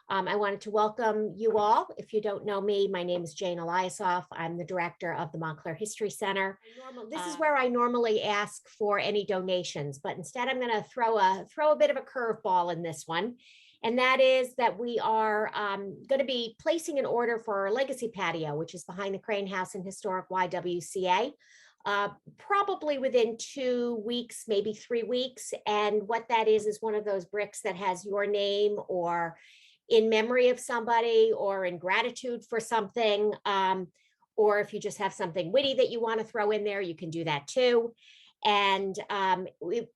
I wanted to welcome you all. If you don't know me, my name is Jane Eliasoff. I'm the director of the Montclair History Center. This is where I normally ask for any donations, but instead I'm going to throw a bit of a curveball in this one. And that is that we are going to be placing an order for our legacy patio, which is behind the Crane House in historic YWCA. Probably within 2 weeks, maybe 3 weeks. And what that is one of those bricks that has your name or in memory of somebody or in gratitude for something. Or if you just have something witty that you want to throw in there, you can do that too. And it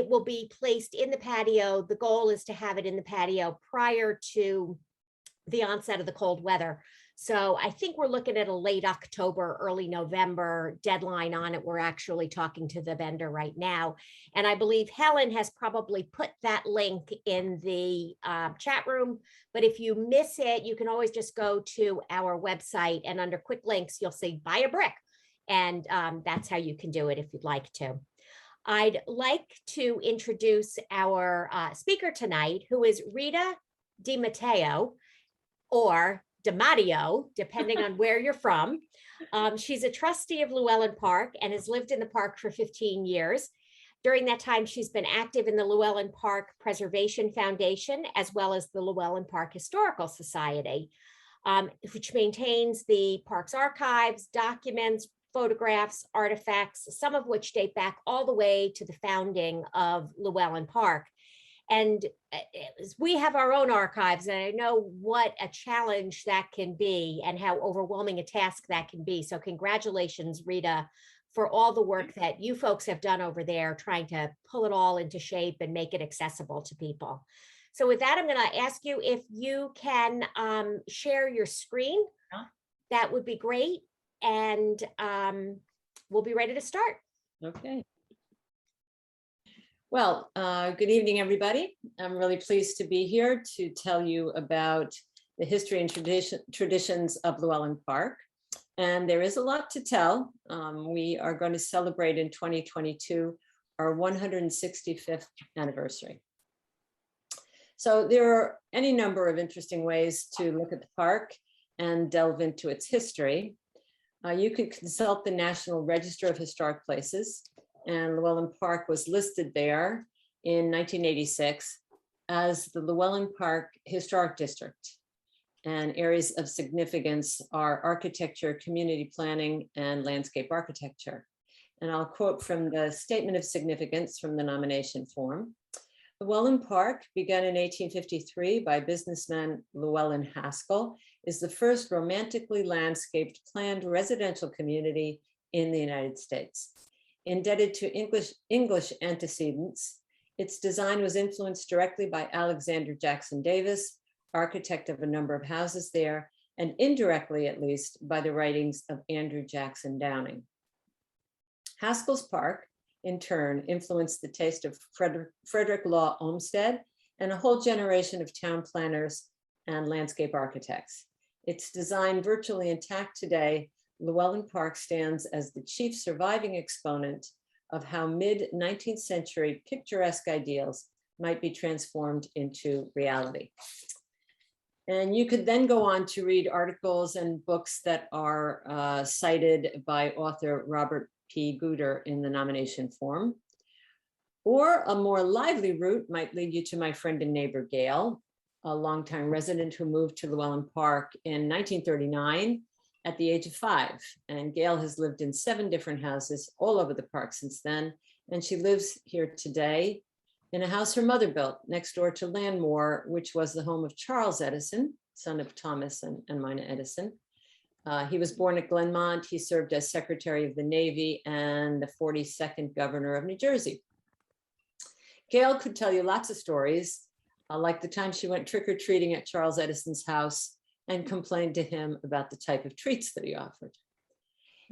will be placed in the patio. The goal is to have it in the patio prior to the onset of the cold weather. So I think we're looking at a late October, early November deadline on it. We're actually talking to the vendor right now. And I believe Helen has probably put that link in the chat room. But if you miss it, you can always just go to our website and under quick links, you'll see buy a brick. And that's how you can do it if you'd like to. I'd like to introduce our speaker tonight, who is Rita DiMatteo, or DiMatteo, depending on where you're from. She's a trustee of Llewellyn Park and has lived in the park for 15 years. During that time, she's been active in the Llewellyn Park Preservation Foundation, as well as the Llewellyn Park Historical Society, which maintains the park's archives, documents, photographs, artifacts, some of which date back all the way to the founding of Llewellyn Park. And we have our own archives, and I know what a challenge that can be and how overwhelming a task that can be. So congratulations, Rita, for all the work that you folks have done over there, trying to pull it all into shape and make it accessible to people. So with that, I'm going to ask you if you can share your screen. That would be great. And we'll be ready to start. Okay. Well, good evening, everybody. I'm really pleased to be here to tell you about the history and traditions of Llewellyn Park. And there is a lot to tell. We are going to celebrate in 2022 our 165th anniversary. So there are any number of interesting ways to look at the park and delve into its history. You can consult the National Register of Historic Places, and Llewellyn Park was listed there in 1986 as the Llewellyn Park Historic District. And areas of significance are architecture, community planning, and landscape architecture. And I'll quote from the Statement of Significance from the nomination form. Llewellyn Park, begun in 1853 by businessman Llewellyn Haskel, is the first romantically landscaped planned residential community in the United States. Indebted to English antecedents, its design was influenced directly by Alexander Jackson Davis, architect of a number of houses there, and indirectly, at least, by the writings of Andrew Jackson Downing. Haskel's Park, in turn, influenced the taste of Frederick Law Olmsted and a whole generation of town planners and landscape architects. Its design virtually intact today, Llewellyn Park stands as the chief surviving exponent of how mid-19th century picturesque ideals might be transformed into reality. And you could then go on to read articles and books that are cited by author Robert P. Guter in the nomination form. Or a more lively route might lead you to my friend and neighbor, Gail, a longtime resident who moved to Llewellyn Park in 1939 at the age of 5. And Gail has lived in 7 different houses all over the park since then. And she lives here today in a house her mother built next door to Landmore, which was the home of Charles Edison, son of Thomas and Mina Edison. He was born at Glenmont. He served as Secretary of the Navy and the 42nd governor of New Jersey. Gail could tell you lots of stories, like the time she went trick-or-treating at Charles Edison's house and complained to him about the type of treats that he offered.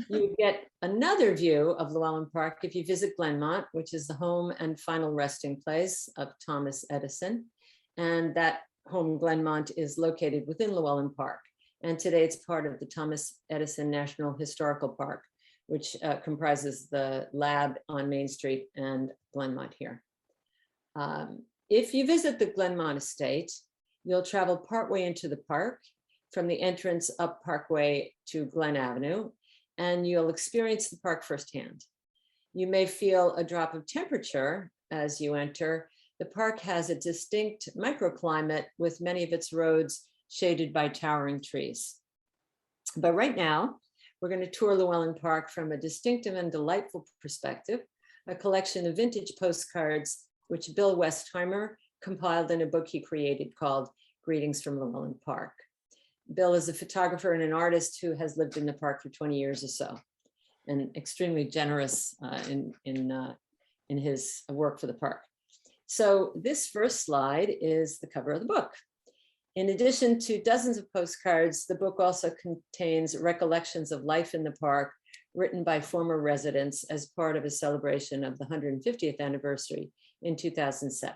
You get another view of Llewellyn Park if you visit Glenmont, which is the home and final resting place of Thomas Edison. And that home, Glenmont, is located within Llewellyn Park. And today it's part of the Thomas Edison National Historical Park, which comprises the lab on Main Street and Glenmont here. If you visit the Glenmont estate, You'll travel partway into the park from the entrance up Parkway to Glen Avenue, and you'll experience the park firsthand. You may feel a drop of temperature as you enter. The park has a distinct microclimate with many of its roads shaded by towering trees. But right now, we're going to tour Llewellyn Park from a distinctive and delightful perspective, a collection of vintage postcards, which Bill Westheimer compiled in a book he created called Greetings from Llewellyn Park. Bill is a photographer and an artist who has lived in the park for 20 years or so, and extremely generous in his work for the park. So this first slide is the cover of the book. In addition to dozens of postcards, the book also contains recollections of life in the park written by former residents as part of a celebration of the 150th anniversary in 2007.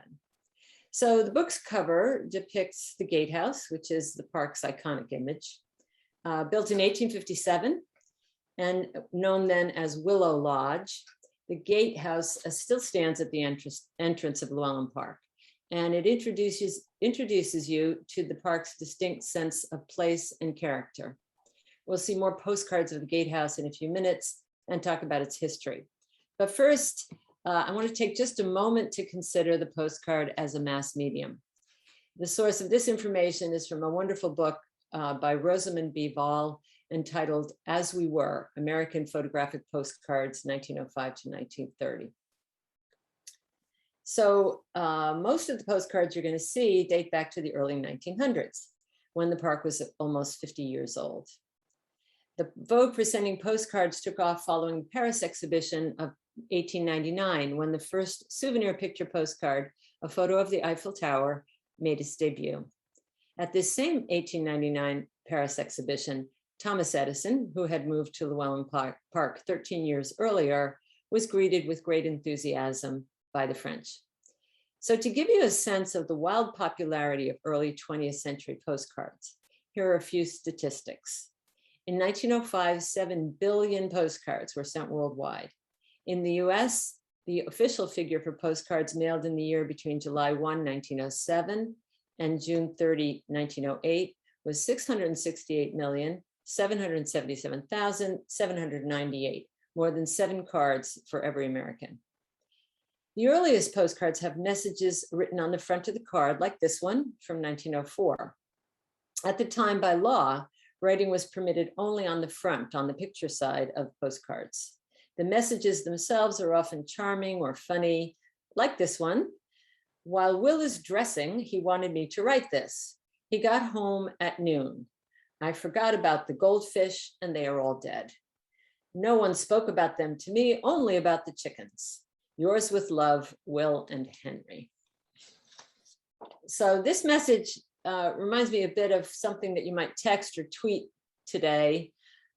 So the book's cover depicts the Gatehouse, which is the park's iconic image, built in 1857 and known then as Willow Lodge. The Gatehouse still stands at the entrance of Llewellyn Park, and it introduces you to the park's distinct sense of place and character. We'll see more postcards of the Gatehouse in a few minutes and talk about its history. But first, I want to take just a moment to consider the postcard as a mass medium. The source of this information is from a wonderful book by Rosamund B. Ball entitled As We Were, American Photographic Postcards, 1905 to 1930. So most of the postcards you're going to see date back to the early 1900s, when the park was almost 50 years old. The vogue for sending postcards took off following the Paris exhibition of 1899, when the first souvenir picture postcard, a photo of the Eiffel Tower, made its debut. At this same 1899 Paris exhibition, Thomas Edison, who had moved to Llewellyn Park 13 years earlier, was greeted with great enthusiasm by the French. So to give you a sense of the wild popularity of early 20th century postcards, here are a few statistics. In 1905, 7 billion postcards were sent worldwide. In the US, the official figure for postcards mailed in the year between July 1, 1907 and June 30, 1908 was 668,777,798, more than 7 cards for every American. The earliest postcards have messages written on the front of the card, like this one from 1904. At the time, by law, writing was permitted only on the front, on the picture side of postcards. The messages themselves are often charming or funny, like this one. While Will is dressing, he wanted me to write this. He got home at noon. I forgot about the goldfish and they are all dead. No one spoke about them to me, only about the chickens. Yours with love, Will and Henry. So this message reminds me a bit of something that you might text or tweet today.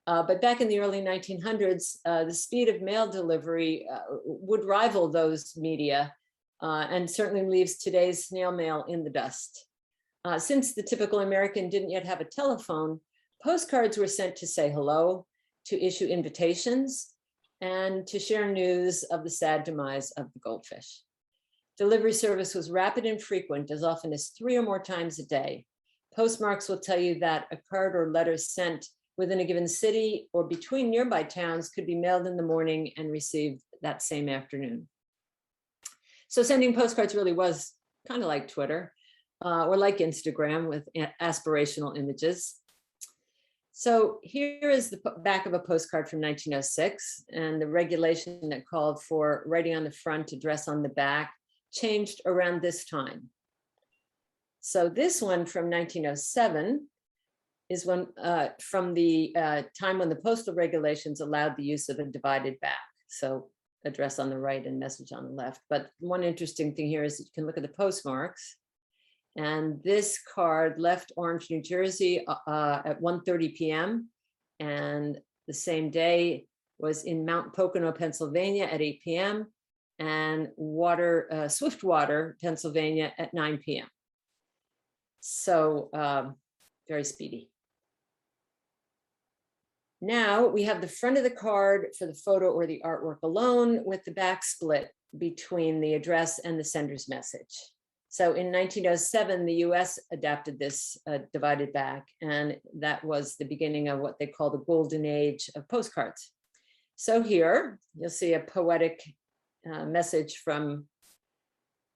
But back in the early 1900s, the speed of mail delivery would rival those media and certainly leaves today's snail mail in the dust. Since the typical American didn't yet have a telephone, postcards were sent to say hello, to issue invitations, and to share news of the sad demise of the goldfish. Delivery service was rapid and frequent, as often as 3 or more times a day. Postmarks will tell you that a card or letter sent within a given city or between nearby towns could be mailed in the morning and received that same afternoon. So sending postcards really was kind of like Twitter or like Instagram with aspirational images. So here is the back of a postcard from 1906, and the regulation that called for writing on the front, address on the back, changed around this time. So this one from 1907 is when from the time when the postal regulations allowed the use of a divided back. So address on the right and message on the left. But one interesting thing here is that you can look at the postmarks. And this card left Orange, New Jersey at 1:30 p.m. And the same day was in Mount Pocono, Pennsylvania at 8 p.m. and Swiftwater, Pennsylvania at 9 p.m. So very speedy. Now we have the front of the card for the photo or the artwork alone, with the back split between the address and the sender's message. So in 1907, the US adapted this divided back, and that was the beginning of what they call the golden age of postcards. So here you'll see a poetic message from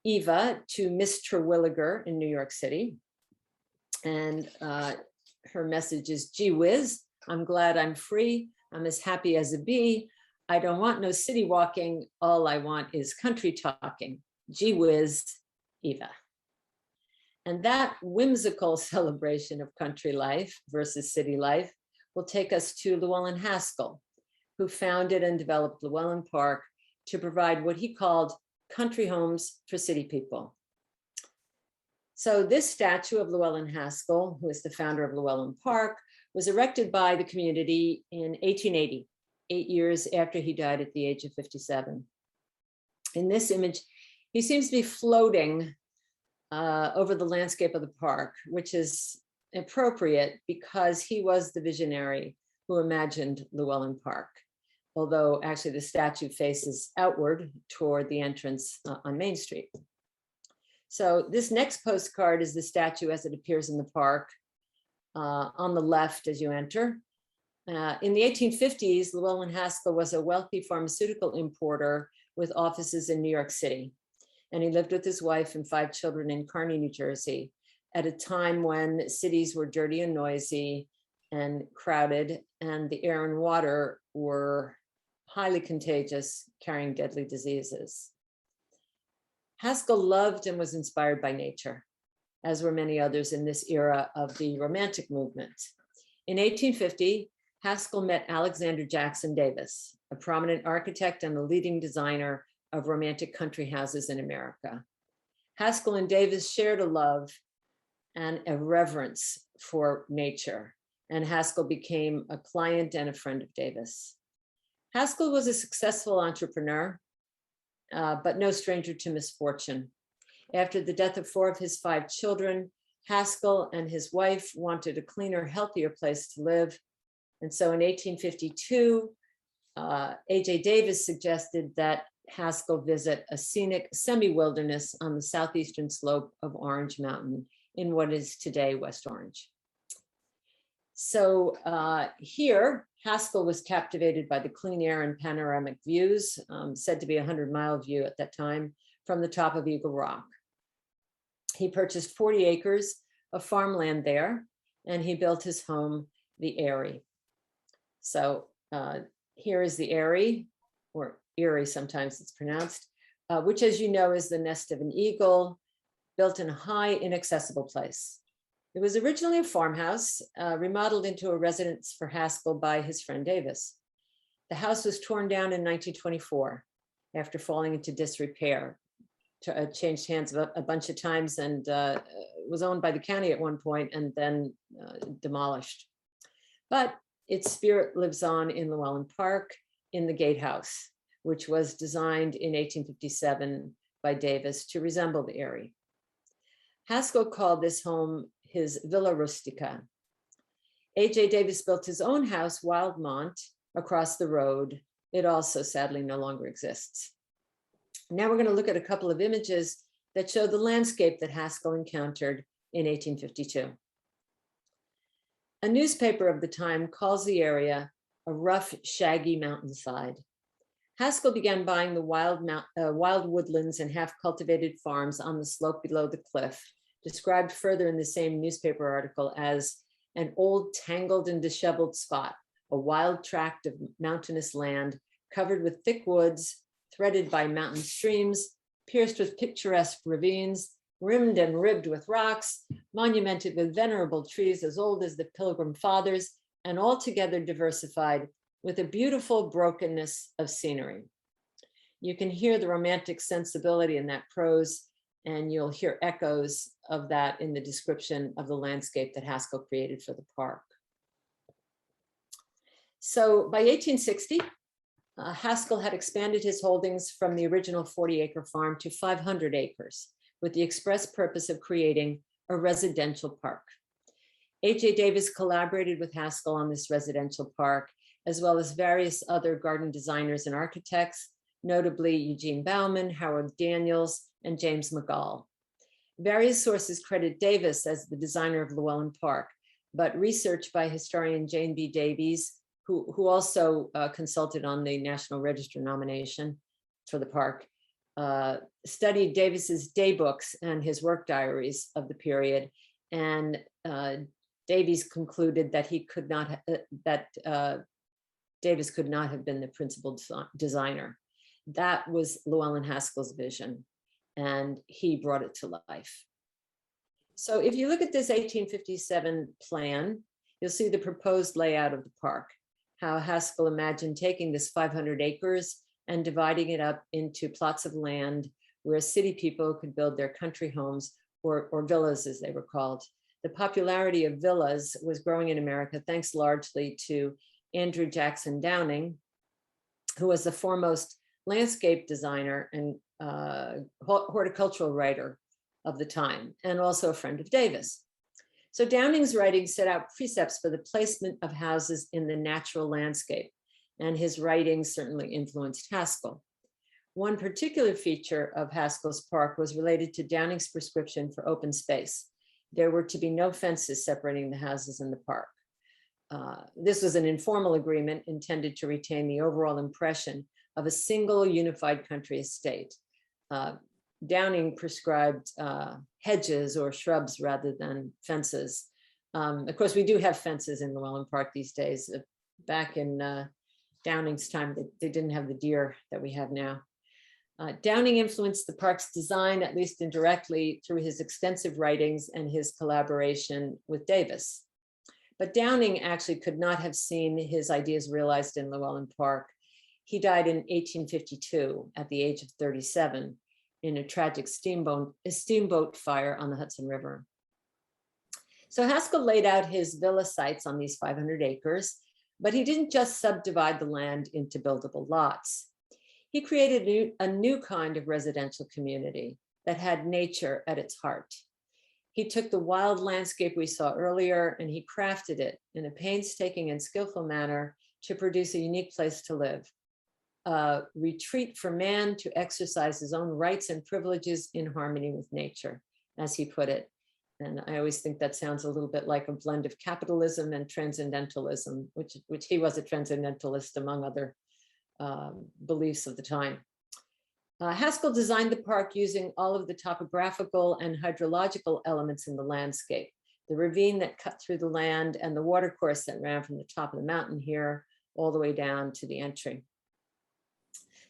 Eva to Miss Terwilliger in New York City. And her message is, gee whiz, I'm glad I'm free. I'm as happy as a bee. I don't want no city walking. All I want is country talking. Gee whiz, Eva. And that whimsical celebration of country life versus city life will take us to Llewellyn Haskel, who founded and developed Llewellyn Park to provide what he called country homes for city people. So this statue of Llewellyn Haskel, who is the founder of Llewellyn Park, was erected by the community in 1880, 8 years after he died at the age of 57. In this image, he seems to be floating over the landscape of the park, which is appropriate because he was the visionary who imagined Llewellyn Park, although actually the statue faces outward toward the entrance on Main Street. So this next postcard is the statue as it appears in the park on the left as you enter. In the 1850s, Llewellyn Haskel was a wealthy pharmaceutical importer with offices in New York City. And he lived with his wife and 5 children in Kearny, New Jersey, at a time when cities were dirty and noisy and crowded, and the air and water were highly contagious, carrying deadly diseases. Haskel loved and was inspired by nature, as were many others in this era of the Romantic movement. In 1850, Haskel met Alexander Jackson Davis, a prominent architect and a leading designer of romantic country houses in America. Haskel and Davis shared a love and a reverence for nature, and Haskel became a client and a friend of Davis. Haskel was a successful entrepreneur, but no stranger to misfortune. After the death of 4 of his 5 children, Haskel and his wife wanted a cleaner, healthier place to live. And so in 1852, A.J. Davis suggested that Haskel visit a scenic semi-wilderness on the southeastern slope of Orange Mountain in what is today West Orange. So here, Haskel was captivated by the clean air and panoramic views, said to be a 100-mile view at that time, from the top of Eagle Rock. He purchased 40 acres of farmland there, and he built his home, the Eerie. So here is the Eerie, or Eerie sometimes it's pronounced, which, as you know, is the nest of an eagle, built in a high, inaccessible place. It was originally a farmhouse, remodeled into a residence for Haskel by his friend Davis. The house was torn down in 1924 after falling into disrepair. Changed hands a bunch of times and was owned by the county at one point and then demolished. But its spirit lives on in Llewellyn Park in the Gatehouse, which was designed in 1857 by Davis to resemble the Eerie. Haskel called this home his Villa Rustica. A.J. Davis built his own house, Wildmont, across the road. It also sadly no longer exists. Now we're going to look at a couple of images that show the landscape that Haskel encountered in 1852. A newspaper of the time calls the area a rough, shaggy mountainside. Haskel began buying the wild woodlands and half-cultivated farms on the slope below the cliff, described further in the same newspaper article as an old, tangled and disheveled spot, a wild tract of mountainous land covered with thick woods, threaded by mountain streams, pierced with picturesque ravines, rimmed and ribbed with rocks, monumented with venerable trees as old as the Pilgrim Fathers, and altogether diversified with a beautiful brokenness of scenery. You can hear the romantic sensibility in that prose, and you'll hear echoes of that in the description of the landscape that Haskel created for the park. So by 1860, Haskel had expanded his holdings from the original 40-acre farm to 500 acres with the express purpose of creating a residential park. A.J. Davis collaborated with Haskel on this residential park, as well as various other garden designers and architects, notably Eugene Bauman, Howard Daniels, and James McGall. Various sources credit Davis as the designer of Llewellyn Park, but research by historian Jane B. Davies, who also consulted on the National Register nomination for the park, studied Davis's day books and his work diaries of the period, and Davies concluded that Davis could not have been the principal designer. That was Llewellyn Haskel's vision, and he brought it to life. So if you look at this 1857 plan, you'll see the proposed layout of the park, how Haskel imagined taking this 500 acres and dividing it up into plots of land where city people could build their country homes, or villas as they were called. The popularity of villas was growing in America thanks largely to Andrew Jackson Downing, who was the foremost landscape designer and horticultural writer of the time, and also a friend of Davis. So Downing's writings set out precepts for the placement of houses in the natural landscape, and his writings certainly influenced Haskel. One particular feature of Haskel's park was related to Downing's prescription for open space. There were to be no fences separating the houses and the park. This was an informal agreement intended to retain the overall impression of a single unified country estate. Downing prescribed hedges or shrubs rather than fences. Of course, we do have fences in Llewellyn Park these days. Back in Downing's time, they didn't have the deer that we have now. Downing influenced the park's design, at least indirectly, through his extensive writings and his collaboration with Davis. But Downing actually could not have seen his ideas realized in Llewellyn Park. He died in 1852 at the age of 37 in a tragic steamboat fire on the Hudson River. So Haskel laid out his villa sites on these 500 acres, but he didn't just subdivide the land into buildable lots. He created a new kind of residential community that had nature at its heart. He took the wild landscape we saw earlier and he crafted it in a painstaking and skillful manner to produce a unique place to live. A retreat for man to exercise his own rights and privileges in harmony with nature, as he put it. And I always think that sounds a little bit like a blend of capitalism and transcendentalism, which he was a transcendentalist among other beliefs of the time. Haskel designed the park using all of the topographical and hydrological elements in the landscape, the ravine that cut through the land and the watercourse that ran from the top of the mountain here all the way down to the entry.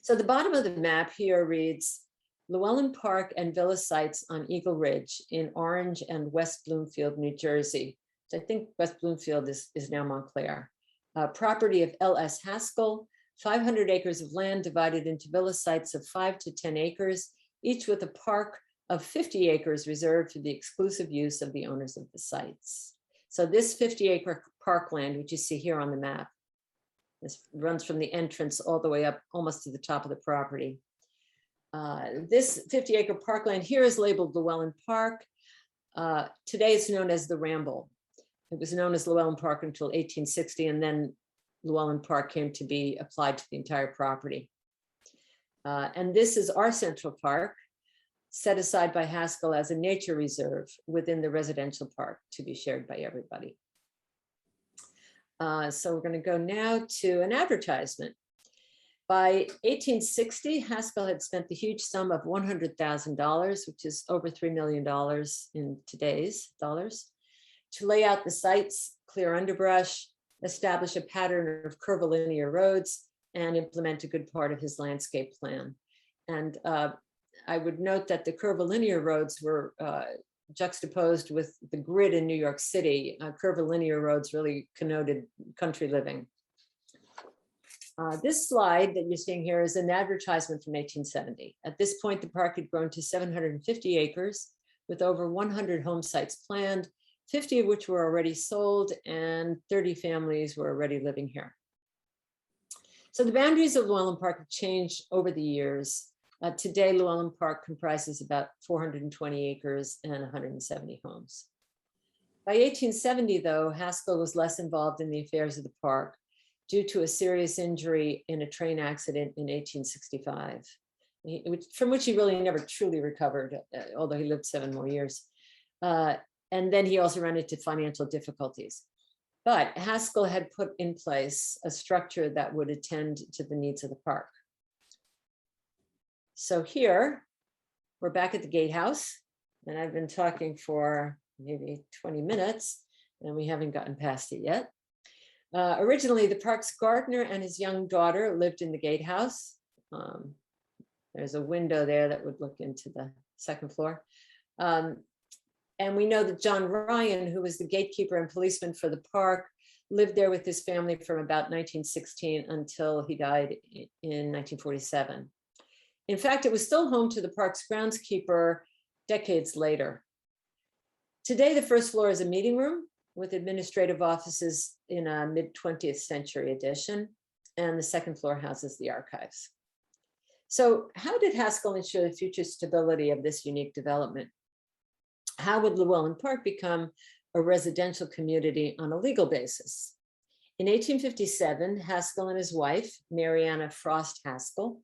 So the bottom of the map here reads, Llewellyn Park and villa sites on Eagle Ridge in Orange and West Bloomfield, New Jersey. So I think West Bloomfield is now Montclair. Property of L.S. Haskel, 500 acres of land divided into villa sites of 5 to 10 acres, each with a park of 50 acres reserved for the exclusive use of the owners of the sites. So this 50-acre parkland, which you see here on the map, this runs from the entrance all the way up almost to the top of the property. This 50-acre parkland here is labeled Llewellyn Park. Today it's known as the Ramble. It was known as Llewellyn Park until 1860, and then Llewellyn Park came to be applied to the entire property. And this is our central park, set aside by Haskel as a nature reserve within the residential park to be shared by everybody. So we're going to go now to an advertisement. By 1860, Haskel had spent the huge sum of $100,000, which is over $3 million in today's dollars, to lay out the sites, clear underbrush, establish a pattern of curvilinear roads, and implement a good part of his landscape plan. And I would note that the curvilinear roads were juxtaposed with the grid in New York City. Curvilinear roads really connoted country living. This slide that you're seeing here is an advertisement from 1870. At this point, the park had grown to 750 acres with over 100 home sites planned, 50 of which were already sold, and 30 families were already living here. So the boundaries of Llewellyn Park have changed over the years. Today, Llewellyn Park comprises about 420 acres and 170 homes. By 1870, though, Haskel was less involved in the affairs of the park due to a serious injury in a train accident in 1865. from which he really never truly recovered, although he lived 7 more years. And then he also ran into financial difficulties. But Haskel had put in place a structure that would attend to the needs of the park. So here, we're back at the Gatehouse, and I've been talking for maybe 20 minutes, and we haven't gotten past it yet. Originally, the park's gardener and his young daughter lived in the Gatehouse. There's a window there that would look into the 2nd floor. And we know that John Ryan, who was the gatekeeper and policeman for the park, lived there with his family from about 1916 until he died in 1947. In fact, it was still home to the park's groundskeeper decades later. Today, the 1st floor is a meeting room with administrative offices in a mid-20th century edition, and the 2nd floor houses the archives. So how did Haskel ensure the future stability of this unique development? How would Llewellyn Park become a residential community on a legal basis? In 1857, Haskel and his wife, Mariana Frost Haskel,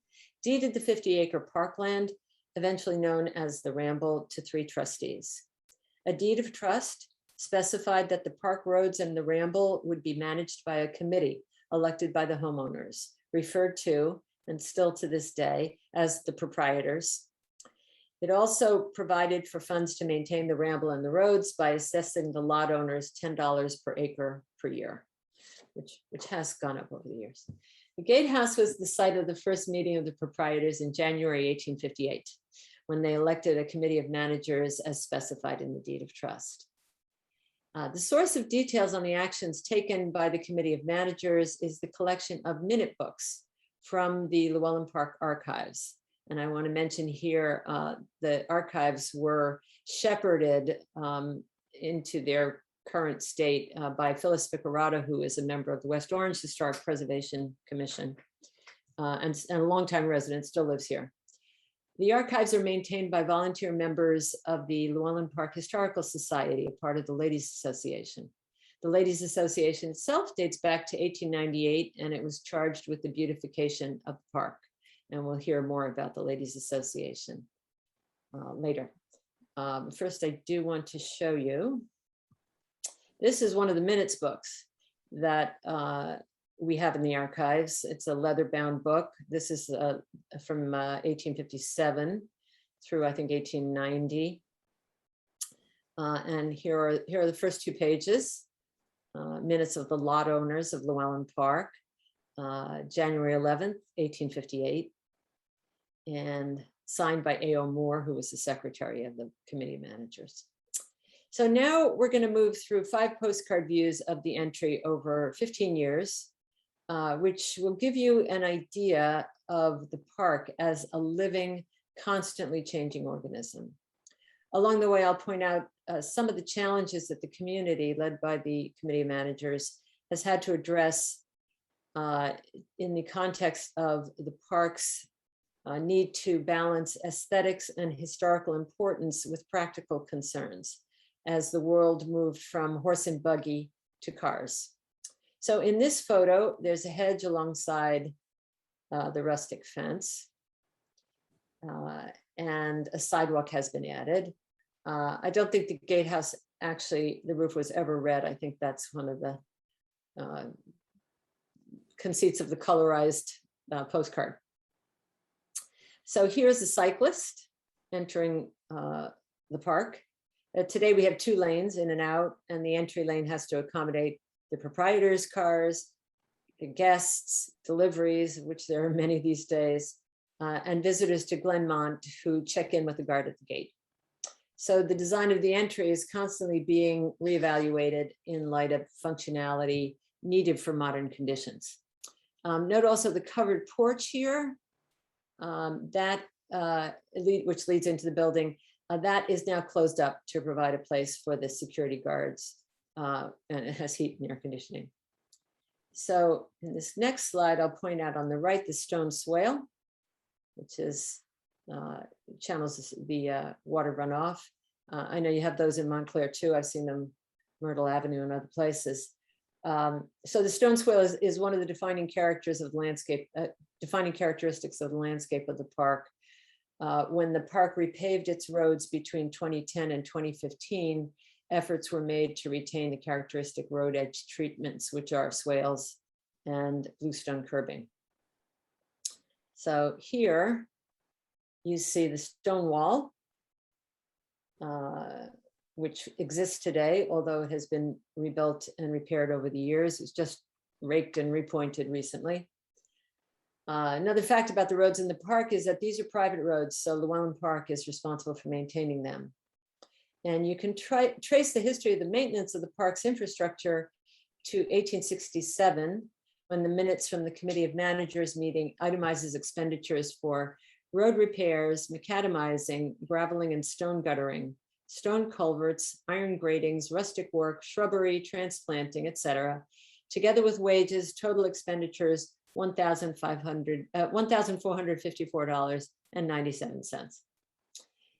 deeded the 50-acre parkland, eventually known as the Ramble, to 3 trustees. A deed of trust specified that the park roads and the Ramble would be managed by a committee elected by the homeowners, referred to, and still to this day, as the proprietors. It also provided for funds to maintain the Ramble and the roads by assessing the lot owners $10 per acre per year, which has gone up over the years. The Gatehouse was the site of the first meeting of the proprietors in January 1858, when they elected a committee of managers as specified in the deed of trust. The source of details on the actions taken by the committee of managers is the collection of minute books from the Llewellyn Park archives. And I want to mention here, the archives were shepherded into their current state by Phyllis Ficarrata, who is a member of the West Orange Historic Preservation Commission and a longtime resident, still lives here. The archives are maintained by volunteer members of the Llewellyn Park Historical Society, a part of the Ladies Association. The Ladies Association itself dates back to 1898, and it was charged with the beautification of the park. And we'll hear more about the Ladies Association later. First, I do want to show you. This is one of the minutes books that we have in the archives. It's a leather-bound book. This is from 1857 through, I think, 1890. And here are the first 2 pages, minutes of the lot owners of Llewellyn Park, January 11th, 1858, and signed by A.O. Moore, who was the secretary of the committee of managers. So now we're going to move through 5 postcard views of the entry over 15 years, which will give you an idea of the park as a living, constantly changing organism. Along the way, I'll point out some of the challenges that the community, led by the committee of managers, has had to address in the context of the park's need to balance aesthetics and historical importance with practical concerns as the world moved from horse and buggy to cars. So in this photo, there's a hedge alongside the rustic fence, and a sidewalk has been added. I don't think the Gatehouse, actually, the roof was ever red. I think that's one of the conceits of the colorized postcard. So here's a cyclist entering the park. Today we have 2 lanes in and out, and the entry lane has to accommodate the proprietors' cars, the guests, deliveries, which there are many these days, and visitors to Glenmont who check in with the guard at the gate. So the design of the entry is constantly being reevaluated in light of functionality needed for modern conditions. Note also the covered porch here, which leads into the building, that is now closed up to provide a place for the security guards, and it has heat and air conditioning. So in this next slide, I'll point out on the right, the Stone Swale, which is channels the water runoff. I know you have those in Montclair too. I've seen them Myrtle Avenue and other places. So the Stone Swale is one of the defining characters of the landscape, defining characteristics of the landscape of the park. When the park repaved its roads between 2010 and 2015, efforts were made to retain the characteristic road edge treatments, which are swales and bluestone curbing. So here you see the stone wall, which exists today, although it has been rebuilt and repaired over the years. It's just raked and repointed recently. Another fact about the roads in the park is that these are private roads, so Llewellyn Park is responsible for maintaining them. And you can trace the history of the maintenance of the park's infrastructure to 1867, when the minutes from the Committee of Managers meeting itemizes expenditures for road repairs, macadamizing, graveling and stone guttering, stone culverts, iron gratings, rustic work, shrubbery, transplanting, etc., together with wages, total expenditures, $1,454.97.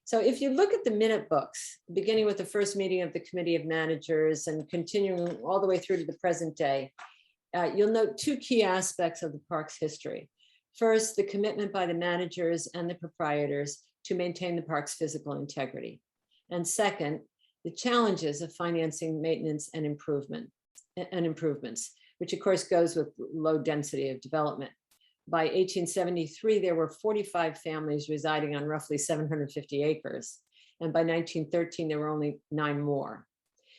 So if you look at the minute books, beginning with the first meeting of the Committee of Managers and continuing all the way through to the present day, you'll note two key aspects of the park's history. First, the commitment by the managers and the proprietors to maintain the park's physical integrity. And second, the challenges of financing maintenance and improvements, which of course goes with low density of development. By 1873, there were 45 families residing on roughly 750 acres. And by 1913, there were only 9 more.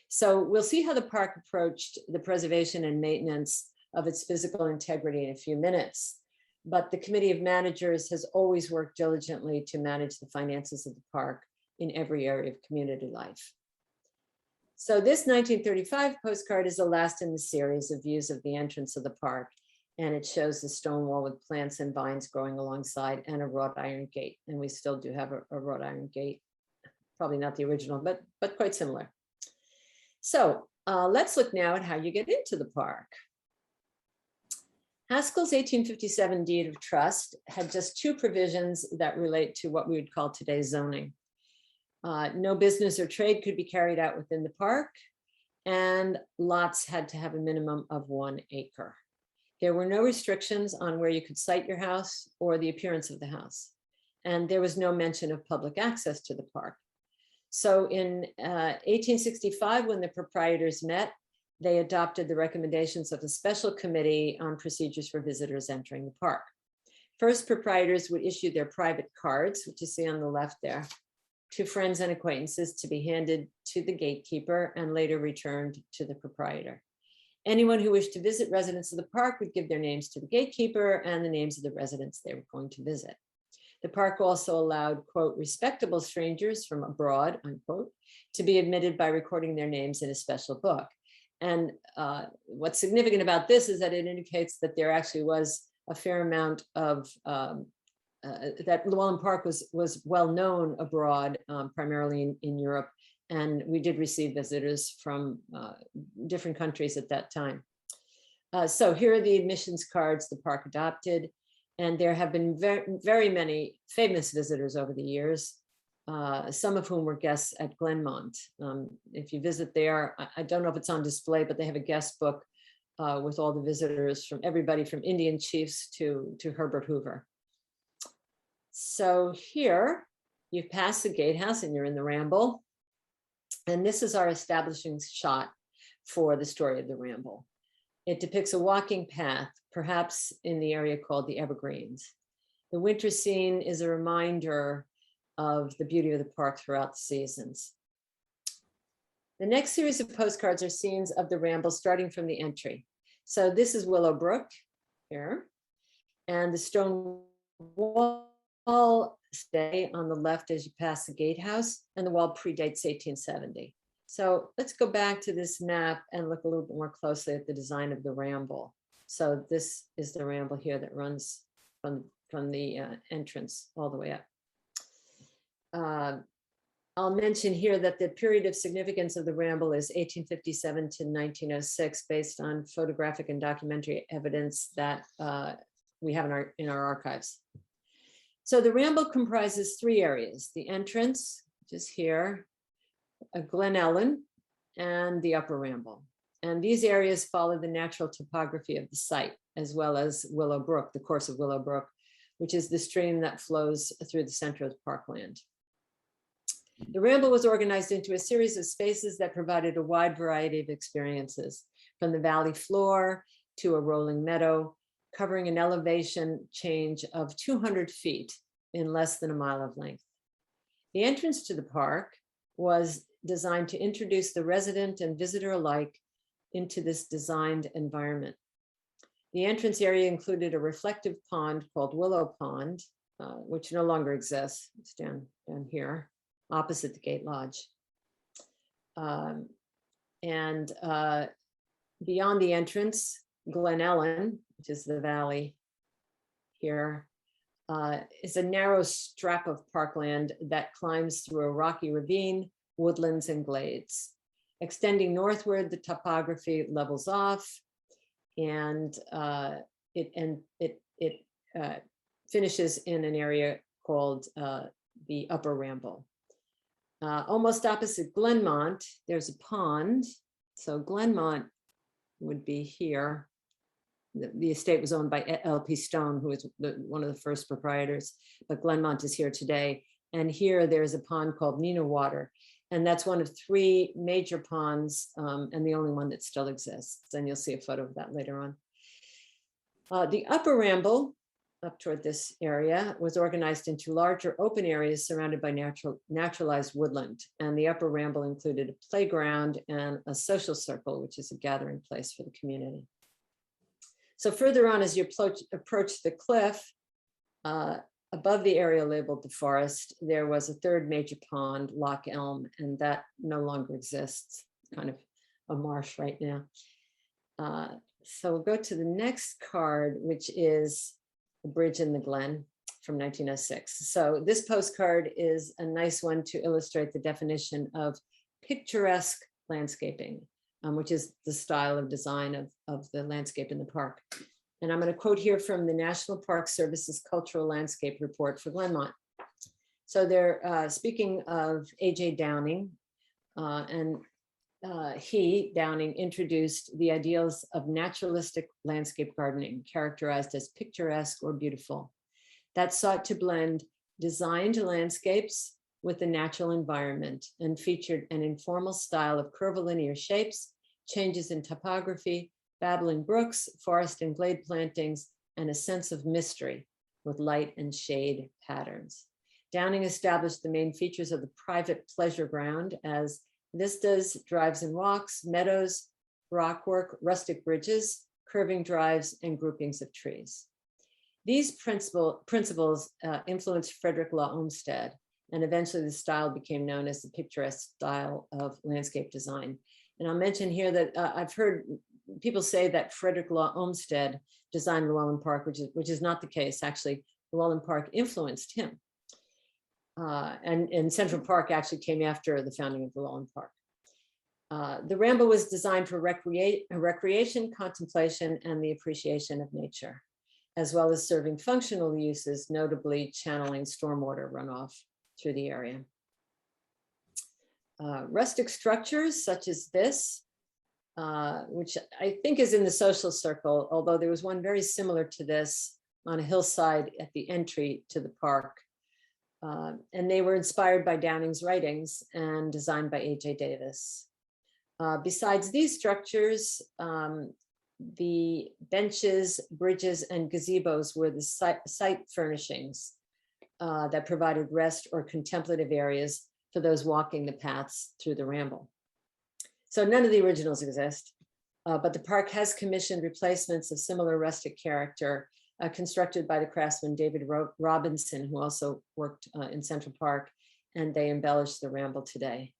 So we'll see how the park approached the preservation and maintenance of its physical integrity in a few minutes. But the Committee of Managers has always worked diligently to manage the finances of the park in every area of community life. So this 1935 postcard is the last in the series of views of the entrance of the park. And it shows the stone wall with plants and vines growing alongside and a wrought iron gate. And we still do have a wrought iron gate, probably not the original, but quite similar. So let's look now at how you get into the park. Haskel's 1857 deed of trust had just 2 provisions that relate to what we would call today's zoning. No business or trade could be carried out within the park, and lots had to have a minimum of 1 acre. There were no restrictions on where you could site your house or the appearance of the house. And there was no mention of public access to the park. So in 1865, when the proprietors met, they adopted the recommendations of a special committee on procedures for visitors entering the park. First, proprietors would issue their private cards, which you see on the left there, to friends and acquaintances to be handed to the gatekeeper and later returned to the proprietor. Anyone who wished to visit residents of the park would give their names to the gatekeeper and the names of the residents they were going to visit. The park also allowed, quote, respectable strangers from abroad, unquote, to be admitted by recording their names in a special book. And what's significant about this is that it indicates that there actually was a fair amount of, that Llewellyn Park was well known abroad, primarily in Europe. And we did receive visitors from different countries at that time. So here are the admissions cards the park adopted. And there have been very many famous visitors over the years, some of whom were guests at Glenmont. If you visit there, I don't know if it's on display, but they have a guest book with all the visitors from everybody from Indian chiefs to Herbert Hoover. So here you've passed the Gatehouse and you're in the Ramble. And this is our establishing shot for the story of the Ramble. It depicts a walking path, perhaps in the area called the Evergreens. The winter scene is a reminder of the beauty of the park throughout the seasons. The next series of postcards are scenes of the Ramble starting from the entry. So this is Willowbrook here, and the stone wall stay on the left as you pass the Gatehouse, and the wall predates 1870. So let's go back to this map and look a little bit more closely at the design of the Ramble. So this is the Ramble here that runs from the entrance all the way up. I'll mention here that the period of significance of the Ramble is 1857 to 1906, based on photographic and documentary evidence that we have in our archives. So the Ramble comprises 3 areas: the entrance, which is here, Glen Ellen, and the Upper Ramble. And these areas follow the natural topography of the site, as well as Willowbrook, the course of Willowbrook, which is the stream that flows through the center of the parkland. The Ramble was organized into a series of spaces that provided a wide variety of experiences, from the valley floor to a rolling meadow, covering an elevation change of 200 feet in less than a mile of length. The entrance to the park was designed to introduce the resident and visitor alike into this designed environment. The entrance area included a reflective pond called Willow Pond, which no longer exists. It's down here, opposite the Gate Lodge. Beyond the entrance, Glen Ellen, which is the valley here, is a narrow strap of parkland that climbs through a rocky ravine, woodlands, and glades. Extending northward, the topography levels off, and it finishes in an area called the Upper Ramble. Almost opposite Glenmont, there's a pond. So Glenmont would be here. The estate was owned by LP Stone, who was one of the first proprietors, but Glenmont is here today. And here there's a pond called Nina Water. And that's one of 3 major ponds, and the only one that still exists. And you'll see a photo of that later on. The Upper Ramble, up toward this area, was organized into larger open areas surrounded by naturalized woodland. And the Upper Ramble included a playground and a social circle, which is a gathering place for the community. So further on, as you approach the cliff, above the area labeled the forest, there was a 3rd major pond, Loch Elm, and that no longer exists. It's kind of a marsh right now. So we'll go to the next card, which is a bridge in the Glen from 1906. So this postcard is a nice one to illustrate the definition of picturesque landscaping, which is the style of design of the landscape in the park. And I'm going to quote here from the National Park Service's Cultural Landscape Report for Glenmont. So they're speaking of A.J. Downing, and Downing, introduced the ideals of naturalistic landscape gardening, characterized as picturesque or beautiful, that sought to blend designed landscapes with the natural environment and featured an informal style of curvilinear shapes, changes in topography, babbling brooks, forest and glade plantings, and a sense of mystery with light and shade patterns. Downing established the main features of the private pleasure ground as vistas, drives and walks, meadows, rockwork, rustic bridges, curving drives, and groupings of trees. These principles influenced Frederick Law Olmsted, and eventually the style became known as the picturesque style of landscape design. And I'll mention here that I've heard people say that Frederick Law Olmsted designed Llewellyn Park, which is not the case. Actually, Llewellyn Park influenced him. And Central Park actually came after the founding of Llewellyn Park. The Ramble was designed for recreation, contemplation, and the appreciation of nature, as well as serving functional uses, notably channeling stormwater runoff through the area. Rustic structures such as this, which I think is in the social circle, although there was one very similar to this on a hillside at the entry to the park. And they were inspired by Downing's writings and designed by A.J. Davis. Besides these structures, the benches, bridges, and gazebos were the site furnishings that provided rest or contemplative areas for those walking the paths through the Ramble. So none of the originals exist, but the park has commissioned replacements of similar rustic character constructed by the craftsman David Robinson, who also worked in Central Park, and they embellish the Ramble today.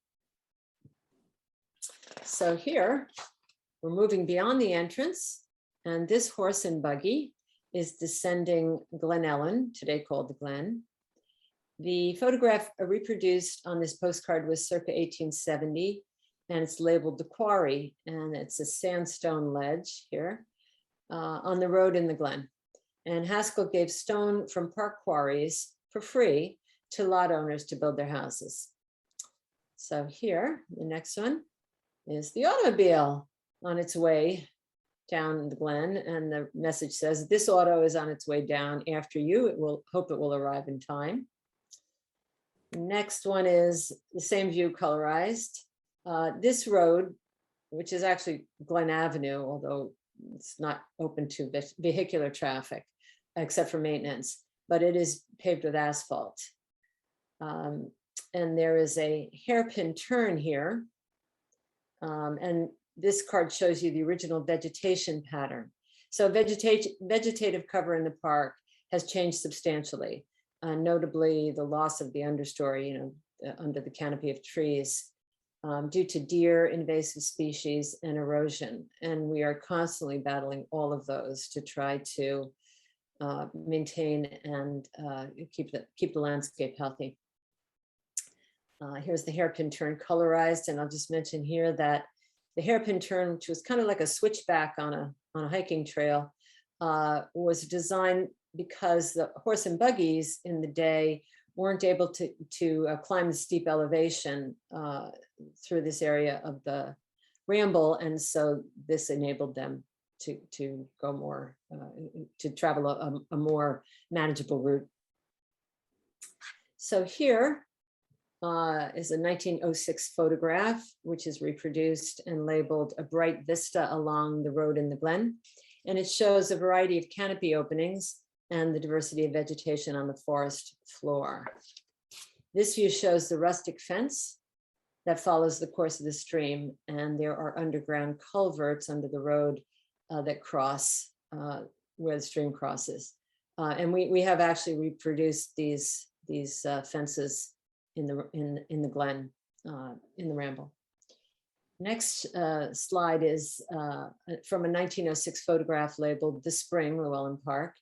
So here, we're moving beyond the entrance, and this horse and buggy is descending Glen Ellen, today called the Glen. The photograph reproduced on this postcard was circa 1870, and it's labeled the Quarry, and it's a sandstone ledge here on the road in the Glen. And Haskel gave stone from park quarries for free to lot owners to build their houses. So here, the next one is the automobile on its way down the Glen, and the message says, "This auto is on its way down after you. Hope it will arrive in time." Next one is the same view colorized. This road, which is actually Glen Avenue, although it's not open to vehicular traffic except for maintenance, but it is paved with asphalt. And there is a hairpin turn here. And this card shows you the original vegetation pattern. So vegetative cover in the park has changed substantially, notably the loss of the understory, under the canopy of trees, due to deer, invasive species, and erosion. And we are constantly battling all of those to try to maintain and keep the landscape healthy. Here's the hairpin turn colorized, and I'll just mention here that the hairpin turn, which was kind of like a switchback on a hiking trail, was designed because the horse and buggies in the day weren't able to climb the steep elevation through this area of the Ramble, and so this enabled them to go more, to travel a more manageable route. So here is a 1906 photograph, which is reproduced and labeled "A Bright Vista Along the Road in the Glen." And it shows a variety of canopy openings and the diversity of vegetation on the forest floor. This view shows the rustic fence that follows the course of the stream, and there are underground culverts under the road that cross where the stream crosses. And we have actually reproduced these fences in the Glen, in the Ramble. Next slide is from a 1906 photograph labeled "The Spring, Llewellyn Park."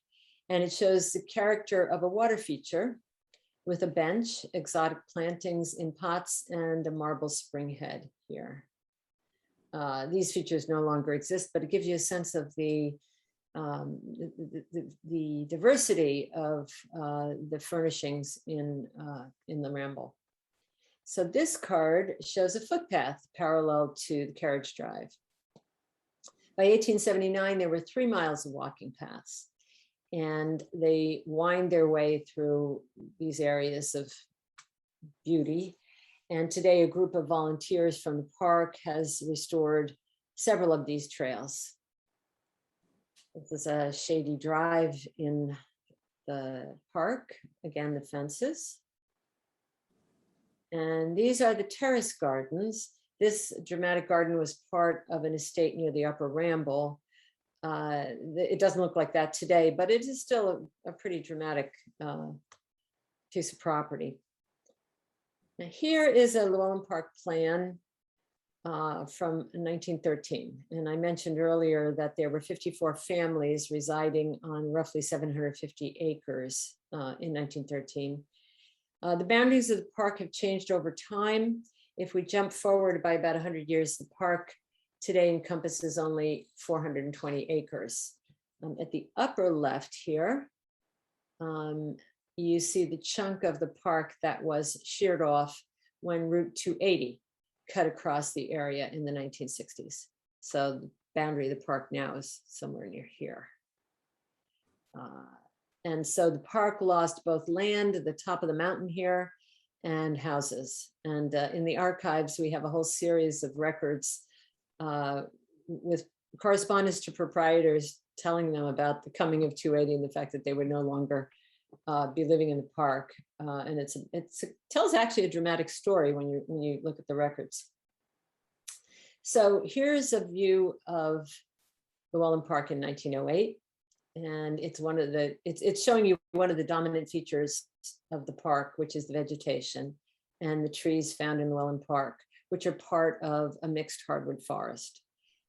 And it shows the character of a water feature with a bench, exotic plantings in pots, and a marble spring head here. These features no longer exist, but it gives you a sense of the diversity of the furnishings in the Ramble. So this card shows a footpath parallel to the carriage drive. By 1879, there were 3 miles of walking paths, and they wind their way through these areas of beauty. And today, a group of volunteers from the park has restored several of these trails. This is a shady drive in the park. Again, the fences. And these are the terrace gardens. This dramatic garden was part of an estate near the Upper Ramble. It doesn't look like that today, but it is still a pretty dramatic piece of property. Now here is a Llewellyn Park plan from 1913. And I mentioned earlier that there were 54 families residing on roughly 750 acres in 1913. The boundaries of the park have changed over time. If we jump forward by about 100 years, the park today encompasses only 420 acres. At the upper left here, you see the chunk of the park that was sheared off when Route 280 cut across the area in the 1960s. So the boundary of the park now is somewhere near here. And so the park lost both land at the top of the mountain here and houses. And in the archives, we have a whole series of records with correspondence to proprietors telling them about the coming of 280 and the fact that they would no longer be living in the park. And it tells actually a dramatic story when you look at the records. So here's a view of Llewellyn Park in 1908. And it's it's showing you one of the dominant features of the park, which is the vegetation and the trees found in Llewellyn Park, which are part of a mixed hardwood forest.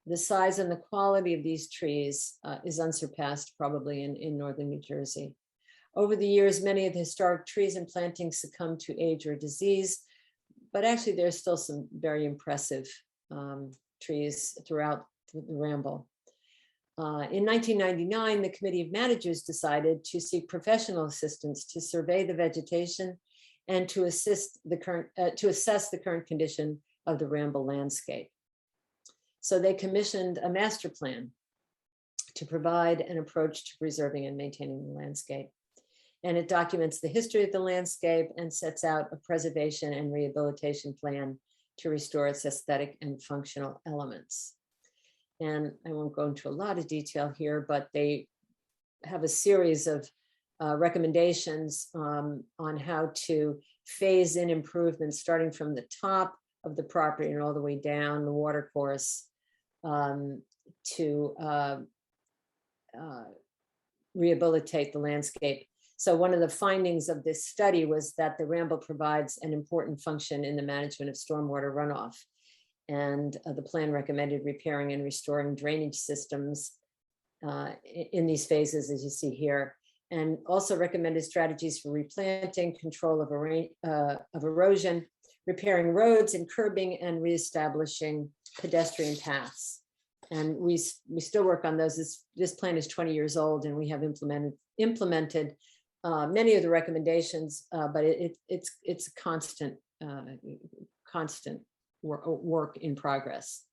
The size and the quality of these trees is unsurpassed probably in northern New Jersey. Over the years, many of the historic trees and plantings succumbed to age or disease, but actually there's still some very impressive trees throughout the Ramble. In 1999, the Committee of Managers decided to seek professional assistance to survey the vegetation and to assess the current condition of the Ramble landscape. So they commissioned a master plan to provide an approach to preserving and maintaining the landscape. And it documents the history of the landscape and sets out a preservation and rehabilitation plan to restore its aesthetic and functional elements. And I won't go into a lot of detail here, but they have a series of recommendations on how to phase in improvements, starting from the top of the property and all the way down the watercourse to rehabilitate the landscape. So one of the findings of this study was that the Ramble provides an important function in the management of stormwater runoff. And the plan recommended repairing and restoring drainage systems in these phases, as you see here, and also recommended strategies for replanting, control of erosion, repairing roads and curbing, and reestablishing pedestrian paths. And we still work on those. This plan is 20 years old, and we have implemented many of the recommendations, but it's constant work in progress.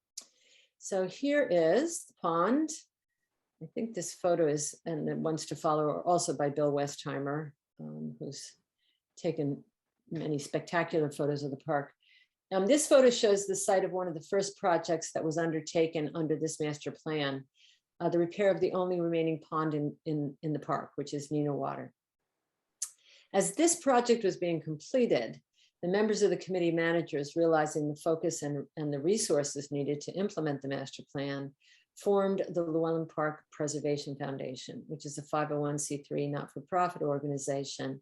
So here is the pond. I think this photo is, and the ones to follow are also by Bill Westheimer, who's taken many spectacular photos of the park. This photo shows the site of one of the first projects that was undertaken under this master plan, the repair of the only remaining pond in the park, which is Nino Water. As this project was being completed, the members of the committee managers, realizing the focus and the resources needed to implement the master plan, formed the Llewellyn Park Preservation Foundation, which is a 501c3 not-for-profit organization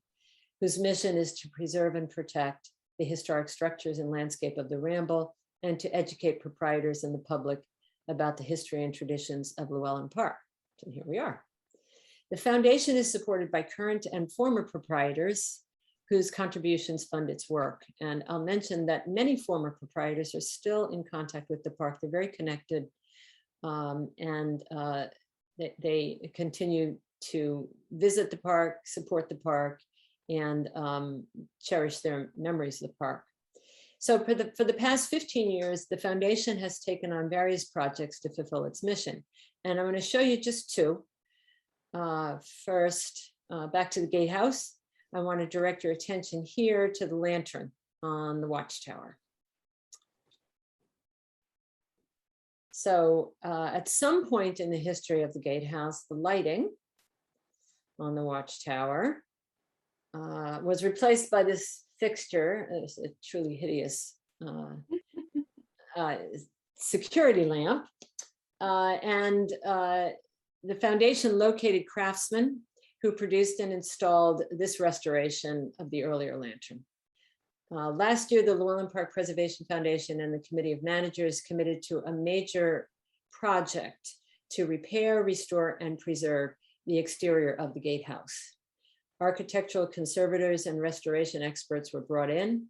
whose mission is to preserve and protect the historic structures and landscape of the Ramble and to educate proprietors and the public about the history and traditions of Llewellyn Park. And here we are. The foundation is supported by current and former proprietors whose contributions fund its work. And I'll mention that many former proprietors are still in contact with the park. They're very connected, and they continue to visit the park, support the park, and cherish their memories of the park. So for the past 15 years, the foundation has taken on various projects to fulfill its mission. And I'm going to show you just two. First, back to the Gatehouse. I want to direct your attention here to the lantern on the watchtower. So at some point in the history of the Gatehouse, the lighting on the watchtower was replaced by this fixture. It's a truly hideous security lamp. The foundation located craftsmen who produced and installed this restoration of the earlier lantern. Last year, the Llewellyn Park Preservation Foundation and the Committee of Managers committed to a major project to repair, restore, and preserve the exterior of the Gatehouse. Architectural conservators and restoration experts were brought in,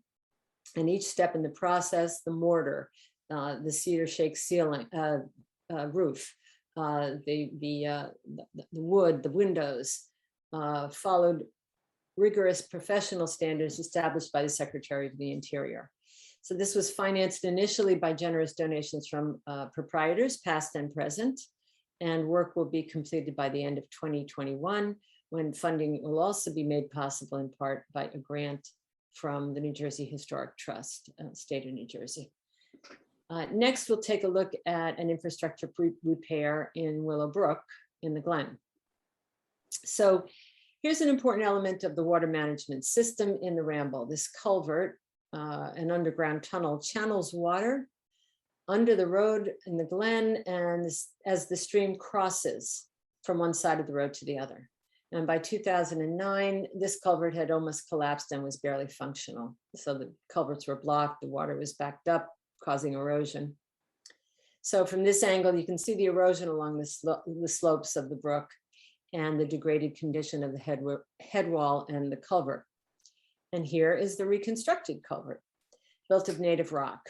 and each step in the process, the mortar, the cedar shake ceiling, roof, the wood, the windows, followed rigorous professional standards established by the Secretary of the Interior. So this was financed initially by generous donations from proprietors, past and present, and work will be completed by the end of 2021, when funding will also be made possible in part by a grant from the New Jersey Historic Trust, state of New Jersey. Next, we'll take a look at an infrastructure repair in Willowbrook in the Glen. So here's an important element of the water management system in the Ramble. This culvert, an underground tunnel, channels water under the road in the Glen, and as the stream crosses from one side of the road to the other. And by 2009, this culvert had almost collapsed and was barely functional. So the culverts were blocked, the water was backed up, causing erosion. So from this angle, you can see the erosion along the slopes of the brook and the degraded condition of the head wall and the culvert. And here is the reconstructed culvert, built of native rock.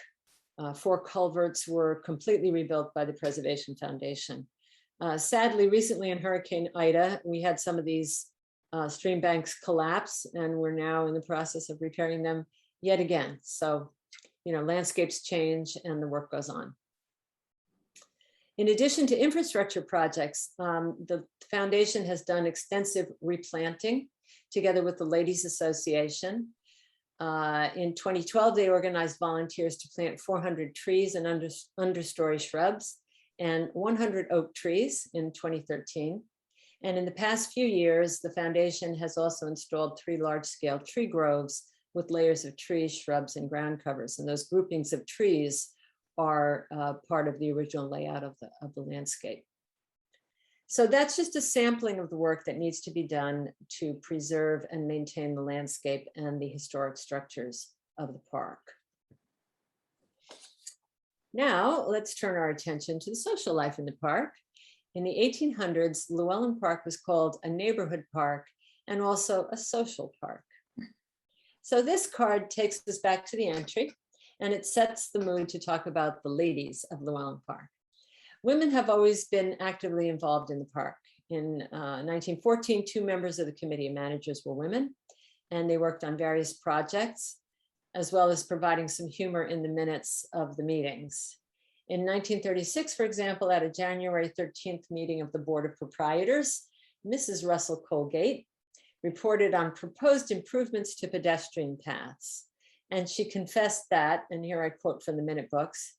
4 culverts were completely rebuilt by the Preservation Foundation. Sadly, recently in Hurricane Ida, we had some of these stream banks collapse, and we're now in the process of repairing them yet again. So, you know, landscapes change and the work goes on. In addition to infrastructure projects, the foundation has done extensive replanting together with the Ladies Association. In 2012, they organized volunteers to plant 400 trees and understory shrubs and 100 oak trees in 2013. And in the past few years, the foundation has also installed 3 large-scale tree groves with layers of trees, shrubs, and ground covers. And those groupings of trees are part of the original layout of the landscape. So that's just a sampling of the work that needs to be done to preserve and maintain the landscape and the historic structures of the park. Now, let's turn our attention to the social life in the park. In the 1800s, Llewellyn Park was called a neighborhood park and also a social park. So this card takes us back to the entry, and it sets the mood to talk about the ladies of Llewellyn Park. Women have always been actively involved in the park. In 1914, 2 members of the committee of managers were women, and they worked on various projects, as well as providing some humor in the minutes of the meetings. In 1936, for example, at a January 13th meeting of the Board of Proprietors, Mrs. Russell Colgate reported on proposed improvements to pedestrian paths. And she confessed that, and here I quote from the minute books,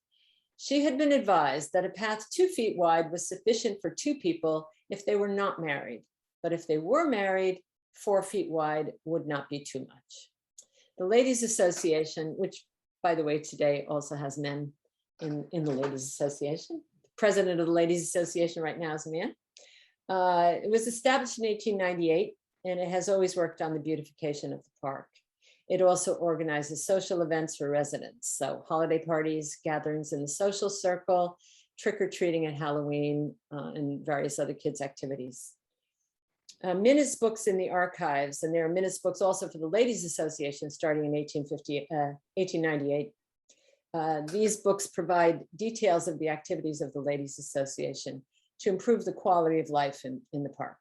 she had been advised that a path 2 feet wide was sufficient for 2 people if they were not married. But if they were married, 4 feet wide would not be too much. The Ladies Association, which by the way, today also has men in the Ladies Association. The president of the Ladies Association right now is a man. It was established in 1898, and it has always worked on the beautification of the park. It also organizes social events for residents. So holiday parties, gatherings in the social circle, trick-or-treating at Halloween, and various other kids' activities. Minutes books in the archives, and there are minutes books also for the Ladies Association starting in 1898. These books provide details of the activities of the Ladies Association to improve the quality of life in the park.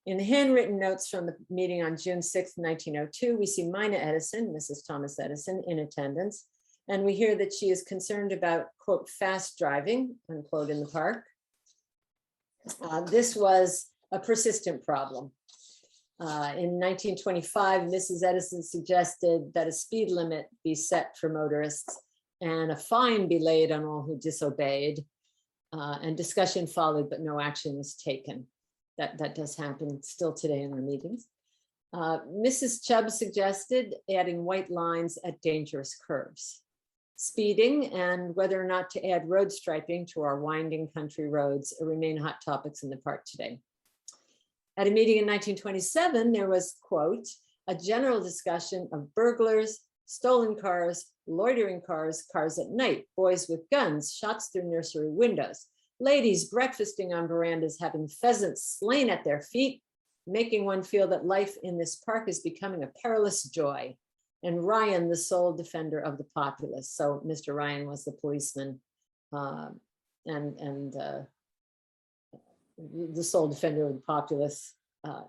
In the handwritten notes from the meeting on June 6, 1902, we see Mina Edison, Mrs. Thomas Edison, in attendance, and we hear that she is concerned about, quote, fast driving, unquote, in the park. This was a persistent problem. In 1925, Mrs. Edison suggested that a speed limit be set for motorists and a fine be laid on all who disobeyed. And discussion followed, but no action was taken. That does happen still today in our meetings. Mrs. Chubb suggested adding white lines at dangerous curves. Speeding and whether or not to add road striping to our winding country roads remain hot topics in the park today. At a meeting in 1927, there was, quote, a general discussion of burglars, stolen cars, loitering cars, cars at night, boys with guns, shots through nursery windows, ladies breakfasting on verandas, having pheasants slain at their feet, making one feel that life in this park is becoming a perilous joy. And Ryan, the sole defender of the populace. So Mr. Ryan was the policeman and the sole defender of the populace.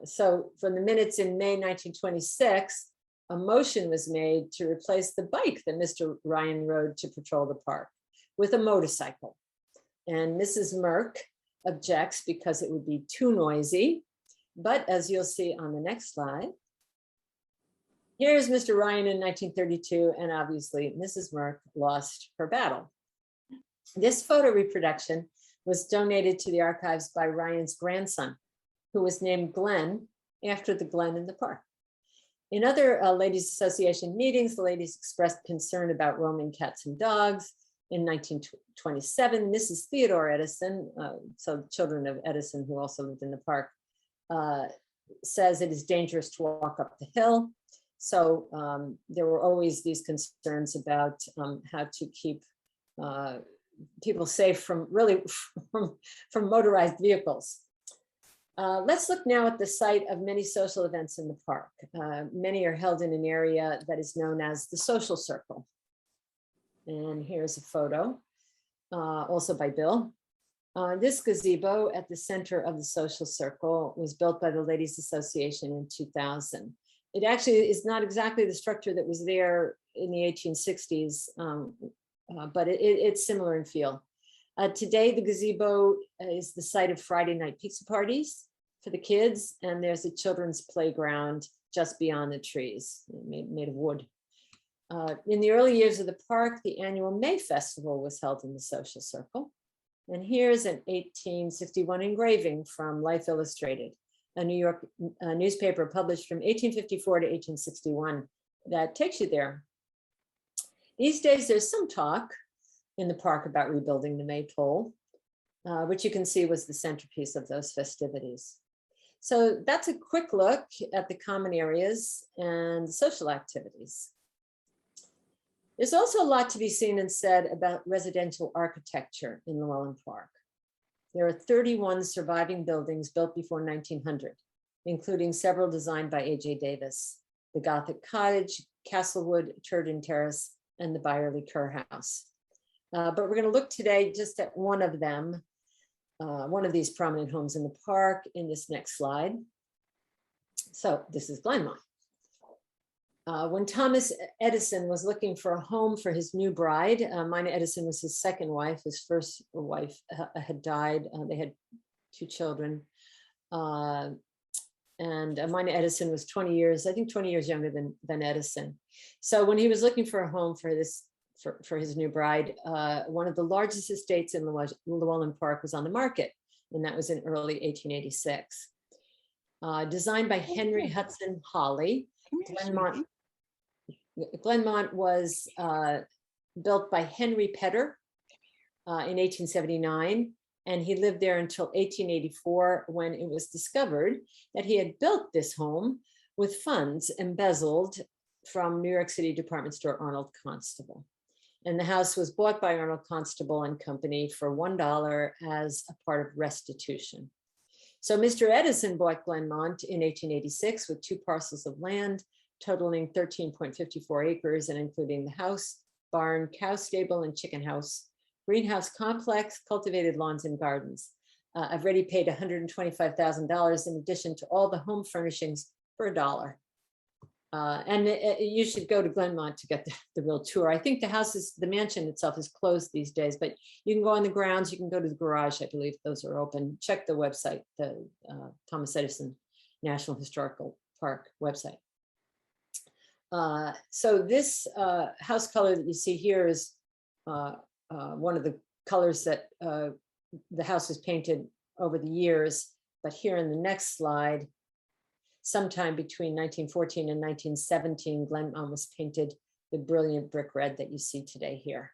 So from the minutes in May 1926, a motion was made to replace the bike that Mr. Ryan rode to patrol the park with a motorcycle. And Mrs. Merck objects because it would be too noisy. But as you'll see on the next slide, here's Mr. Ryan in 1932, and obviously Mrs. Merck lost her battle. This photo reproduction was donated to the archives by Ryan's grandson, who was named Glen after the Glen in the park. In other Ladies Association meetings, the ladies expressed concern about roaming cats and dogs. In 1927, Mrs. Theodore Edison, so children of Edison who also lived in the park, says it is dangerous to walk up the hill. So there were always these concerns about how to keep people safe from motorized vehicles. Let's look now at the site of many social events in the park. Many are held in an area that is known as the social circle. And here's a photo, also by Bill. This gazebo at the center of the social circle was built by the Ladies Association in 2000. It actually is not exactly the structure that was there in the 1860s, but it's similar in feel. Today, the gazebo is the site of Friday night pizza parties for the kids, and there's a children's playground just beyond the trees, made of wood. In the early years of the park, the annual May Festival was held in the social circle. And here's an 1861 engraving from Life Illustrated, a New York newspaper published from 1854 to 1861 that takes you there. These days, there's some talk in the park about rebuilding the Maypole, which you can see was the centerpiece of those festivities. So that's a quick look at the common areas and social activities. There's also a lot to be seen and said about residential architecture in Llewellyn Park. There are 31 surviving buildings built before 1900, including several designed by A.J. Davis, the Gothic Cottage, Castlewood, Turton Terrace, and the Byerly Kerr House. But we're going to look today just at one of them, one of these prominent homes in the park in this next slide. So this is Glenmont. When Thomas Edison was looking for a home for his new bride, Mina Edison was his second wife. His first wife had died. They had 2 children. And Mina Edison was 20 years, I think 20 years younger than Edison. So when he was looking for a home for his new bride, one of the largest estates in Llewellyn Park was on the market, and that was in early 1886. Designed by Henry Hudson Hawley, Glenmont was built by Henry Pedder in 1879, and he lived there until 1884, when it was discovered that he had built this home with funds embezzled from New York City department store Arnold Constable. And the house was bought by Arnold Constable and Company for $1 as a part of restitution. So Mr. Edison bought Glenmont in 1886 with 2 parcels of land, totaling 13.54 acres and including the house, barn, cow stable, and chicken house, greenhouse complex, cultivated lawns and gardens. I've already paid $125,000 in addition to all the home furnishings for $1. And you should go to Glenmont to get the real tour. I think the mansion itself is closed these days, but you can go on the grounds, you can go to the garage, I believe those are open. Check the website, the Thomas Edison National Historical Park website. So this house color that you see here is one of the colors that the house was painted over the years, but here in the next slide, sometime between 1914 and 1917, Glenmont was painted the brilliant brick red that you see today here.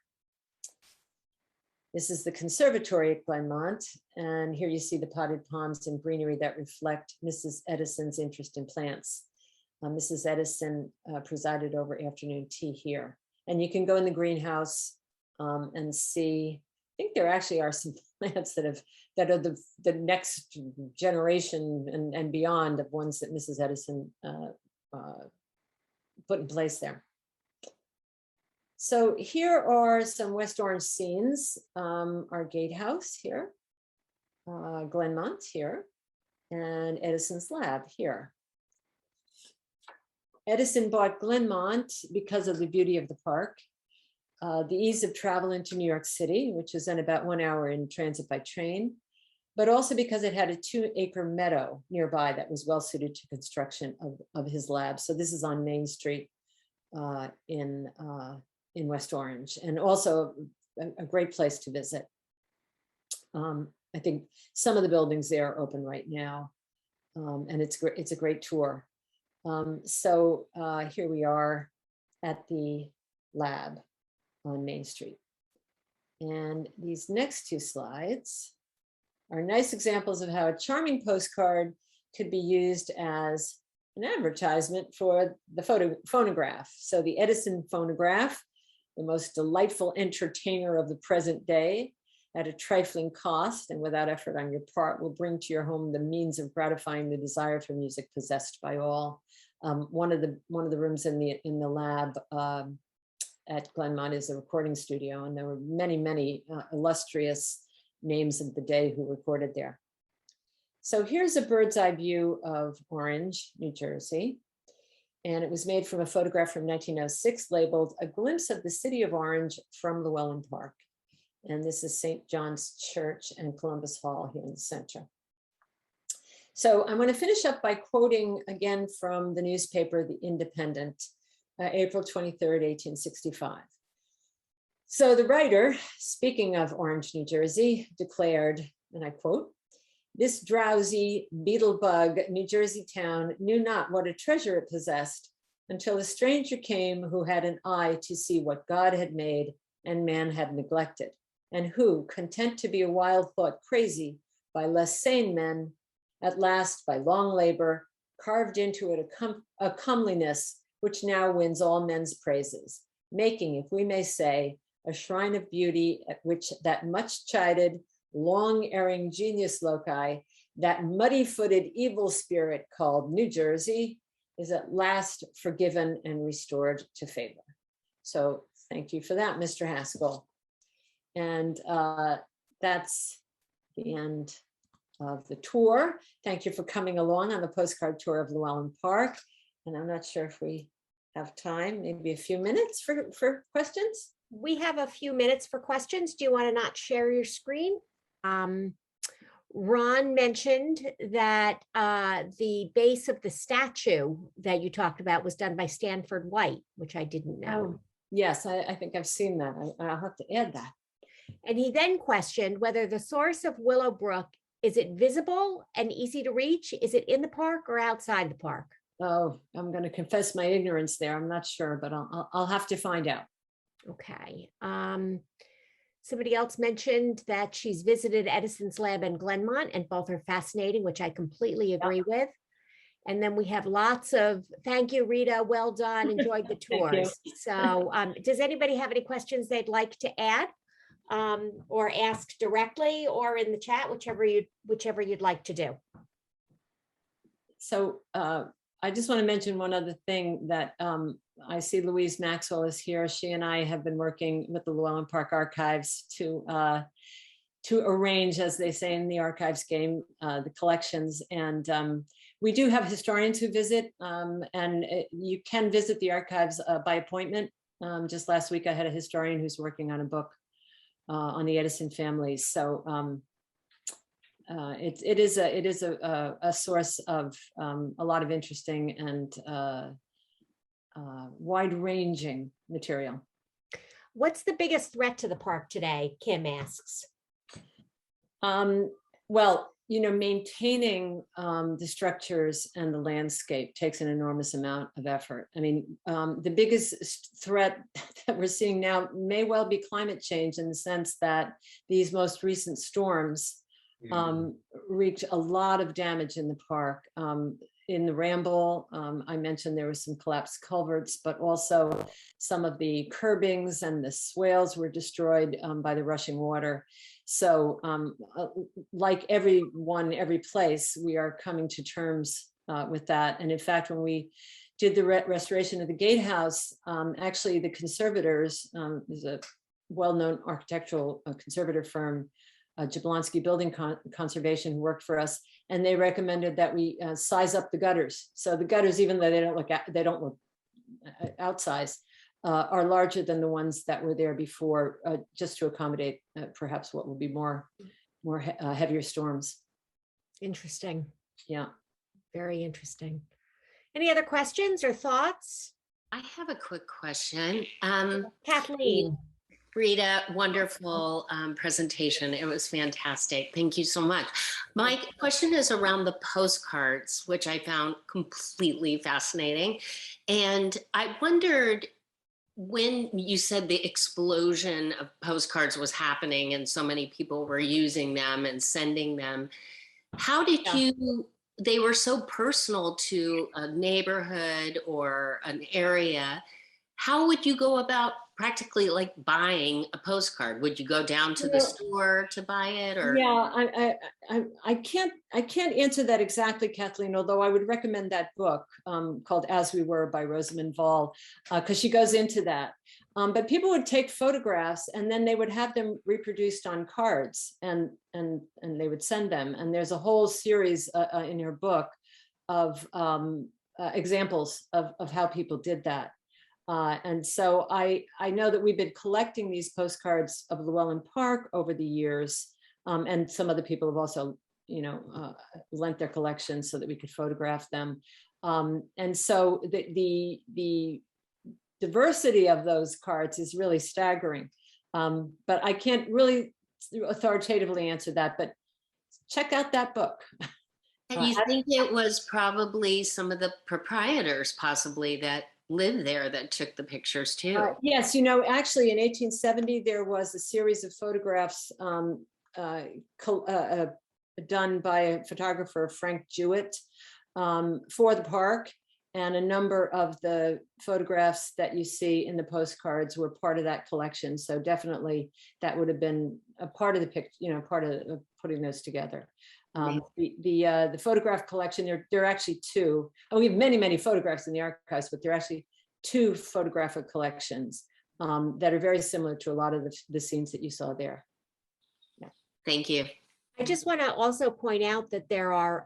This is the Conservatory at Glenmont, and here you see the potted palms and greenery that reflect Mrs. Edison's interest in plants. Mrs. Edison presided over afternoon tea here. And you can go in the greenhouse and see, I think there actually are some plants that are the next generation and beyond of ones that Mrs. Edison put in place there. So here are some West Orange scenes. Our Gatehouse here, Glenmont here, and Edison's lab here. Edison bought Glenmont because of the beauty of the park, the ease of travel into New York City, which is in about 1 hour in transit by train, but also because it had a 2-acre meadow nearby that was well suited to construction of his lab. So this is on Main Street in West Orange, and also a great place to visit. I think some of the buildings there are open right now, and it's a great tour. So here we are at the lab on Main Street. And these next 2 slides are nice examples of how a charming postcard could be used as an advertisement for the phonograph. So the Edison Phonograph, the most delightful entertainer of the present day, at a trifling cost and without effort on your part, will bring to your home the means of gratifying the desire for music possessed by all. One of the rooms in the lab at Glenmont is a recording studio, and there were many illustrious names of the day who recorded there. So here's a bird's eye view of Orange, New Jersey, and it was made from a photograph from 1906 labeled "A Glimpse of the City of Orange from Llewellyn Park." And this is St. John's Church and Columbus Hall here in the center. So I'm going to finish up by quoting again from the newspaper, The Independent, April 23rd, 1865. So the writer, speaking of Orange, New Jersey, declared, and I quote, "This drowsy beetle-bug New Jersey town knew not what a treasure it possessed until a stranger came who had an eye to see what God had made and man had neglected, and who, content to be a wild thought crazy by less sane men, at last by long labor, carved into it a comeliness which now wins all men's praises, making, if we may say, a shrine of beauty at which that much chided, long-erring genius loci, that muddy-footed evil spirit called New Jersey, is at last forgiven and restored to favor." So thank you for that, Mr. Haskel. And that's the end of the tour. Thank you for coming along on the postcard tour of Llewellyn Park. And I'm not sure if we have time, maybe a few minutes for questions. We have a few minutes for questions. Do you want to not share your screen? Ron mentioned that the base of the statue that you talked about was done by Stanford White, which I didn't know. Oh, yes, I think I've seen that. I'll have to add that. And he then questioned whether the source of Willow Brook, is it visible and easy to reach? Is it in the park or outside the park? Oh, I'm going to confess my ignorance there. I'm not sure, but I'll have to find out. Okay. Somebody else mentioned that she's visited Edison's lab in Glenmont, and both are fascinating, which I completely agree with. And then we have lots of, thank you, Rita, well done, enjoyed the tours. So does anybody have any questions they'd like to add or ask directly or in the chat, whichever you'd like to do? So I just want to mention one other thing that I see Louise Maxwell is here. She and I have been working with the Llewellyn Park Archives to arrange, as they say in the archives game, the collections. And we do have historians who visit, and you can visit the archives by appointment. Just last week, I had a historian who's working on a book on the Edison families. So it is a source of a lot of interesting and wide-ranging material. What's the biggest threat to the park today? Kim asks. Well, you know, maintaining the structures and the landscape takes an enormous amount of effort. I mean, the biggest threat that we're seeing now may well be climate change, in the sense that these most recent storms wreaked a lot of damage in the park. In the Ramble, I mentioned there was some collapsed culverts, but also some of the curbings and the swales were destroyed by the rushing water. So like every place, we are coming to terms with that. And in fact, when we did the restoration of the Gatehouse, actually the conservators, is a well-known architectural conservator firm, Jablonski Building Conservation, who worked for us, and they recommended that we size up the gutters. So the gutters, even though they don't look outsized, are larger than the ones that were there before, just to accommodate perhaps what will be more heavier storms. Interesting. Yeah. Very interesting. Any other questions or thoughts? I have a quick question. Kathleen. Rita, wonderful presentation. It was fantastic. Thank you so much. My question is around the postcards, which I found completely fascinating. And I wondered, when you said the explosion of postcards was happening and so many people were using them and sending them, how did you, they were so personal to a neighborhood or an area, how would you go about practically like buying a postcard? Would you go down to the store to buy it, or? Yeah, I can't answer that exactly, Kathleen, although I would recommend that book called As We Were by Rosamund Vall, because she goes into that. But people would take photographs and then they would have them reproduced on cards and they would send them. And there's a whole series in your book of examples of how people did that. And so I know that we've been collecting these postcards of Llewellyn Park over the years. And some other people have also, lent their collections so that we could photograph them. And so the diversity of those cards is really staggering. But I can't really authoritatively answer that, but check out that book. And you think it was probably some of the proprietors possibly that lived there that took the pictures too? Yes, actually in 1870, there was a series of photographs done by a photographer, Frank Jewett, for the park. And a number of the photographs that you see in the postcards were part of that collection. So definitely that would have been a part of the picture, part of putting those together. The photograph collection, there are actually two. Oh, we have many, many photographs in the archives, but there are actually two photographic collections that are very similar to a lot of the scenes that you saw there. Yeah. Thank you. I just want to also point out that there are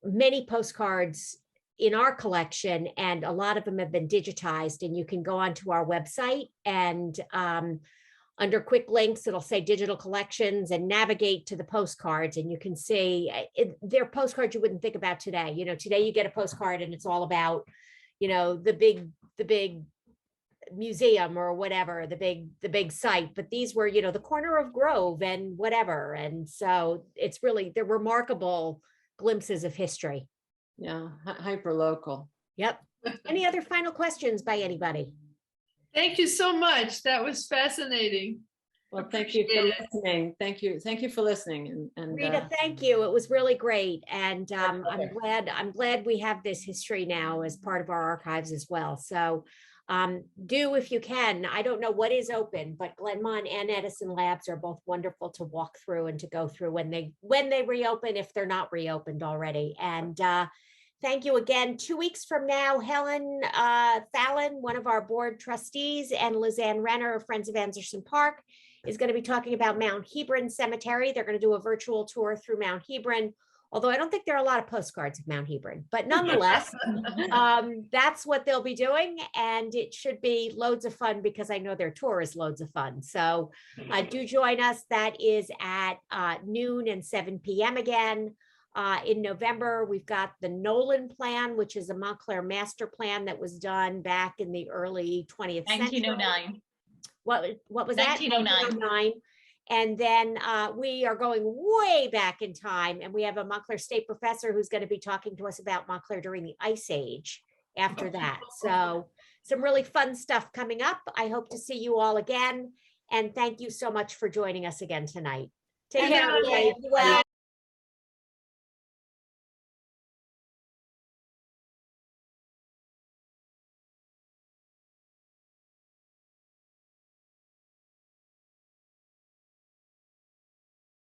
many postcards in our collection, and a lot of them have been digitized, and you can go onto our website and under quick links, it'll say digital collections and navigate to the postcards, and you can see they're postcards you wouldn't think about today. Today you get a postcard and it's all about, the big museum or whatever, the big site, but these were, the corner of Grove and whatever. And so it's really, they're remarkable glimpses of history. Yeah, hyper local. Yep. Any other final questions by anybody? Thank you so much. That was fascinating. Well, thank you for listening. Thank you for listening. And Rita, thank you. It was really great, and I'm glad we have this history now as part of our archives as well. So do, if you can. I don't know what is open, but Glenmont and Edison Labs are both wonderful to walk through and to go through when they reopen, if they're not reopened already. And thank you again. 2 weeks from now, Helen Fallon, one of our board trustees, and Lizanne Renner of Friends of Anderson Park, is going to be talking about Mount Hebron Cemetery. They're going to do a virtual tour through Mount Hebron, although I don't think there are a lot of postcards of Mount Hebron, but nonetheless, that's what they'll be doing. And it should be loads of fun because I know their tour is loads of fun. So do join us. That is at noon and 7 p.m. again. In November, we've got the Nolan Plan, which is a Montclair master plan that was done back in the early 20th century. 1909. What was that? 1909. And then we are going way back in time, and we have a Montclair State professor who's going to be talking to us about Montclair during the Ice Age after that. So some really fun stuff coming up. I hope to see you all again. And thank you so much for joining us again tonight. Take care. Well.